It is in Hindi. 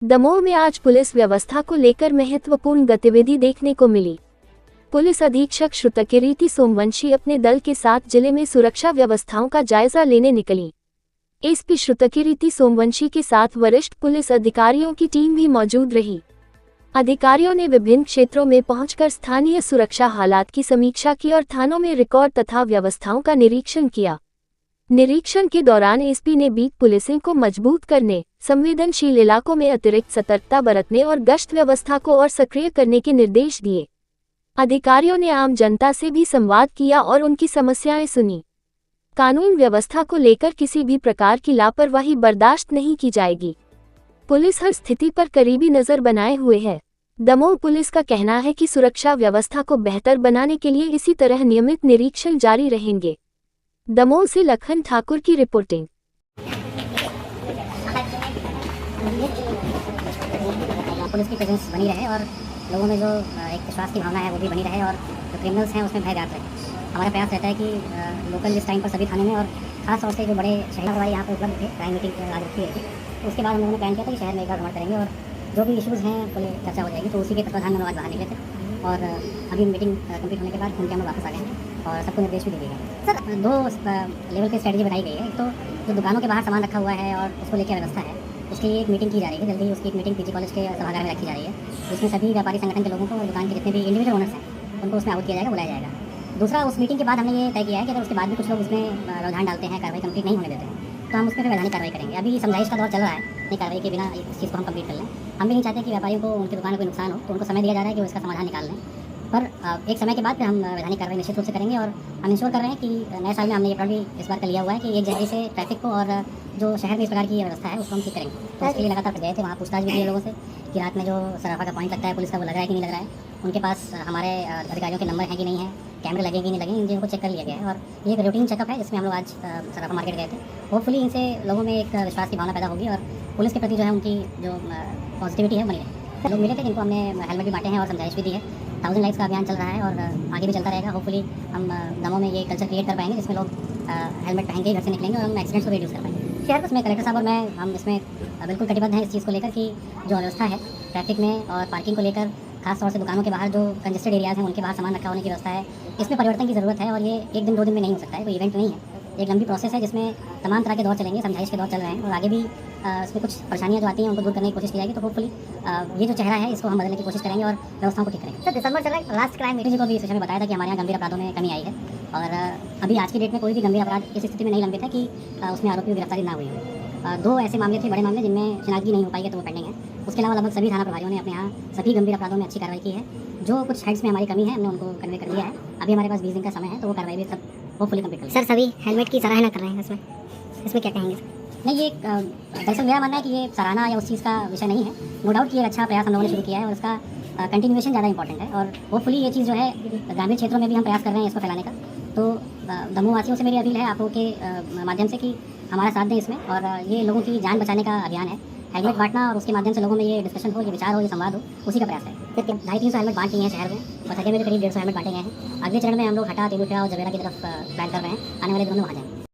दमोह में आज पुलिस व्यवस्था को लेकर महत्वपूर्ण गतिविधि देखने को मिली। पुलिस अधीक्षक श्रुतकीर्ति सोमवंशी अपने दल के साथ जिले में सुरक्षा व्यवस्थाओं का जायजा लेने निकली। एसपी श्रुतकीर्ति सोमवंशी के साथ वरिष्ठ पुलिस अधिकारियों की टीम भी मौजूद रही। अधिकारियों ने विभिन्न क्षेत्रों में पहुंचकर स्थानीय सुरक्षा हालात की समीक्षा की और थानों में रिकॉर्ड तथा व्यवस्थाओं का निरीक्षण किया। निरीक्षण के दौरान एसपी ने बीट पुलिसिंग को मजबूत करने, संवेदनशील इलाकों में अतिरिक्त सतर्कता बरतने और गश्त व्यवस्था को और सक्रिय करने के निर्देश दिए। अधिकारियों ने आम जनता से भी संवाद किया और उनकी समस्याएं सुनी। कानून व्यवस्था को लेकर किसी भी प्रकार की लापरवाही बर्दाश्त नहीं की जाएगी। पुलिस हर स्थिति पर करीबी नजर बनाए हुए है। दमोह पुलिस का कहना है कि सुरक्षा व्यवस्था को बेहतर बनाने के लिए इसी तरह नियमित निरीक्षण जारी रहेंगे। दमोह से लखन ठाकुर की रिपोर्टिंग। पुलिस की प्रेजेंस बनी रहे और लोगों में जो एक विश्वास की भावना है वो भी बनी रहे और जो क्रिमिनल्स हैं उसमें भय व्याप्त रहे। हमारा प्रयास रहता है कि लोकल इस टाइम पर सभी थानों में और खास तौर से जो बड़े शहर वाले यहाँ पर उपलब्ध थे, क्राइम मीटिंग आज रखी है थी। उसके बाद हम लोगों ने प्लान किया था कि शहर में एक बार भ्रमण करेंगे और जो भी इशूज़ हैं उस पर चर्चा हो जाएगी। तो उसी के तत्वाधान में आज बाहर निकले थे और अभी मीटिंग कंप्लीट होने के बाद घूम के हम वापस आ गए हैं और सबको निर्देश भी दे दिए गए। सर, दो लेवल की स्ट्रेटजी बनाई गई है। एक तो जो दुकानों के बाहर सामान रखा हुआ है और उसको लेकर व्यवस्था है, उसके लिए एक मीटिंग की जा रही है। जल्दी उसकी एक मीटिंग पीजी कॉलेज के सभागार में रखी जा रही है, जिसमें सभी व्यापारी संगठन के लोगों को और दुकान के जितने भी इंडिविजुअल ओनर्स हैं उनको उसमें आउट किया जाएगा, बुलाया जाएगा। दूसरा, उस मीटिंग के बाद हमने ये तय किया है कि अगर उसके बाद भी कुछ लोग उसमें व्यवधान डालते हैं, कार्रवाई कंप्लीट नहीं होने देते हैं, तो हम उसमें वैधानिक कार्रवाई करेंगे। अभी समझाइश का दौर चल रहा है, नहीं कार्रवाई के बिना इस चीज़ को हम कंप्लीट कर लें। हम भी नहीं चाहते कि व्यापारियों को उनकी दुकान में कोई नुकसान हो, तो उनको समय दिया जा रहा है कि वो इसका समाधान निकाल लें। पर एक समय के बाद फिर हम वैधानिक कार्रवाई निश्चित रूप से करेंगे और हम इंश्योर कर रहे हैं कि नए साल में हमने ये प्रण भी इस बार कर लिया हुआ है कि 1 जनवरी से ट्रैफिक को और जो शहर में इस प्रकार की व्यवस्था है उसको हम ठीक करेंगे। तो उसके लिए लगातार गए थे, वहाँ पूछताछ भी की लोगों से कि रात में जो सराफा का पॉइंट लगता है पुलिस का, वो लग रहा है कि नहीं लग रहा है, उनके पास हमारे अधिकारियों के नंबर हैं कि नहीं है, कैमरे लगे कि नहीं लगे, इन चीज़ों को चेक कर लिया गया है। और ये एक रूटीन चेकअप है जिसमें हम लोग आज सराफा मार्केट गए थे। होपफुली इनसे लोगों में एक विश्वास की भावना पैदा होगी और पुलिस के प्रति जो है उनकी जो पॉजिटिविटी है बनी रहे। लोग मिले थे जिनको हमने हेलमेट भी बांटे हैं और समझाइश भी दी है। 1000 लाइफ्स का अभियान चल रहा है और आगे भी चलता रहेगा। होपफुली हम दमोह में ये कल्चर क्रिएट कर पाएंगे जिसमें लोग हेलमेट पहन के ही घर से निकलेंगे और हम एक्सीडेंट्स को रिड्यूस कर पाएंगे। शहर उसमें कलेक्टर साहब और मैं हम इसमें बिल्कुल कटिबद्ध हैं इस चीज़ को लेकर कि जो व्यवस्था है ट्रैफिक में और पार्किंग को लेकर, खास तौर से दुकानों के बाहर जो कंजेस्टेड एरियाज़ हैं उनके बाहर सामान रखा होने की व्यवस्था है, इसमें परिवर्तन की ज़रूरत है। और ये 1 दिन 2 दिन में नहीं हो सकता है, कोई इवेंट नहीं है, एक लंबी प्रोसेस है जिसमें तमाम तरह के दौर चलेंगे, समझाइश के दौर चल रहे हैं और आगे भी इसमें कुछ परेशानियां जो आती हैं उनको दूर करने की कोशिश की जाएगी। तो होपफुली ये जो चेहरा है इसको हम बदलने की कोशिश करेंगे और व्यवस्थाओं को ठीक करेंगे। सर, दिसंबर चल रहा है, लास्ट क्राइम मीटिंग को भी सेशन में बताया था कि हमारे यहाँ गंभीर अपराधों में कमी आई है और अभी आज की डेट में कोई भी गंभीर अपराध इस स्थिति में नहीं लंबित है कि उसमें आरोपियों की गिरफ्तारी ना हुई हो। 2 ऐसे मामले थे, बड़े मामले, जिनमें शिनाख्ती नहीं हो पाई है, तो वो पेंडिंग है। उसके अलावा लगभग सभी थाना प्रभारियों ने अपने यहाँ सभी गंभीर अपराधों में अच्छी कार्रवाई की है। जो कुछ हेड्स में हमारी कमी है हमने उनको कन्वे कर दिया है। अभी हमारे पास 20 दिन का समय है, तो वो कार्रवाई भी सब होपफुली कंप्लीट कर। सर, सभी हेलमेट की सराहना कर रहे हैं, इसमें क्या कहेंगे? नहीं, ये दरअसल मेरा मानना है कि ये सराहना या उस चीज़ का विषय नहीं है। नो डाउट कि एक अच्छा प्रयास हम लोगों ने शुरू किया है और उसका कंटिन्यूएशन ज़्यादा इंपॉर्टेंट है और होपफुली ये चीज़ जो है ग्रामीण क्षेत्रों में भी हम प्रयास कर रहे हैं इसको फैलाने का। तो दमोह वासियों से मेरी अपील है आप लोगों के माध्यम से कि हमारा साथ दें इसमें और ये लोगों की जान बचाने का अभियान है। हेलमेट बांटना और उसके माध्यम से लोगों में ये डिस्कशन हो, ये विचार हो, ये संवाद हो, उसी का प्रयास है। 250-300 हेलमेट बांट लिए हैं शहर में और सके में भी करीब 150 हेलमेट बांटे गए हैं। अगले चरण में हम लोग हटा, तेलुपुरा और जवेरा की तरफ प्लान कर रहे हैं। आने वाले दिनों में वहाँ जाएंगे।